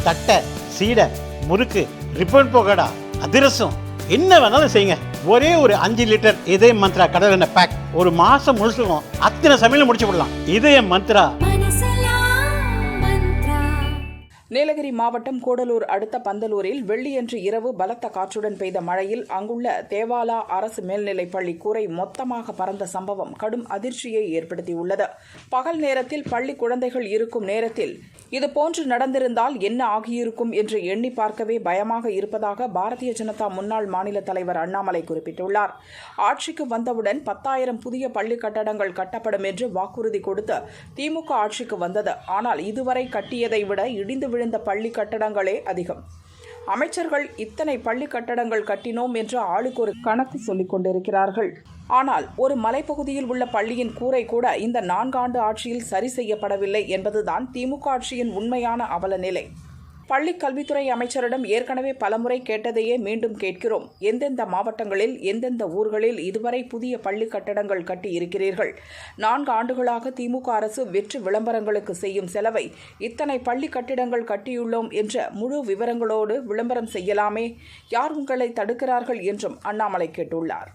தட்டை, சீடை, முறுக்கு, ரிப்பன் பக்கோடா, அதிரசம், என்ன வேணாலும் செய்யுங்க. ஒரே ஒரு 5 லிட்டர் இதய மந்த்ரா கடல் எண்ணெய் பேக் ஒரு மாசம் முழுசுக்கும் அத்தனை சமையல் முடிச்சு விடலாம். இதய மந்த்ரா. நீலகிரி மாவட்டம் கூடலூர் அடுத்த பந்தலூரில் வெள்ளியன்று இரவு பலத்த காற்றுடன் பெய்த மழையில் அங்குள்ள தேவாலா அரசு மேல்நிலைப் பள்ளி கூரை மொத்தமாக பறந்த சம்பவம் கடும் அதிர்ச்சியை ஏற்படுத்தியுள்ளது. பகல் நேரத்தில் பள்ளி குழந்தைகள் இருக்கும் நேரத்தில் இதுபோன்று நடந்திருந்தால் என்ன ஆகியிருக்கும் என்று எண்ணி பார்க்கவே பயமாக இருப்பதாக பாரதிய ஜனதா முன்னாள் மாநில தலைவர் அண்ணாமலை குறிப்பிட்டுள்ளார். ஆட்சிக்கு வந்தவுடன் 10,000 புதிய பள்ளி கட்டடங்கள் கட்டப்படும் என்று வாக்குறுதி கொடுத்து திமுக ஆட்சிக்கு வந்தது. ஆனால் இதுவரை கட்டியதை விட இடிந்து விழுந்த பள்ளி கட்டடங்களே அதிகம். அமைச்சர்கள் இத்தனை பள்ளி கட்டடங்கள் கட்டினோம் என்று ஆளுக்கு ஒரு கணக்கு சொல்லிக் கொண்டிருக்கிறார்கள். ஆனால் ஒரு மலைப்பகுதியில் உள்ள பள்ளியின் கூரை கூட இந்த 4 ஆண்டு ஆட்சியில் சரி செய்யப்படவில்லை என்பதுதான் திமுக ஆட்சியின் உண்மையான அவல நிலை. பள்ளி கல்வித்துறை அமைச்சரிடம் ஏற்கனவே பலமுறை கேட்டதையே மீண்டும் கேட்கிறோம். எந்தெந்த மாவட்டங்களில் எந்தெந்த ஊர்களில் இதுவரை புதிய பள்ளி கட்டடங்கள் கட்டி இருக்கிறீர்கள்? 4 ஆண்டுகளாக திமுக அரசு வெற்று விளம்பரங்களுக்கு செய்யும் செலவை இத்தனை பள்ளி கட்டிடங்கள் கட்டியுள்ளோம் என்ற முழு விவரங்களோடு விளம்பரம் செய்யலாமே. யார் உங்களை தடுக்கிறார்கள் என்றும் அண்ணாமலை கேட்டுள்ளார்.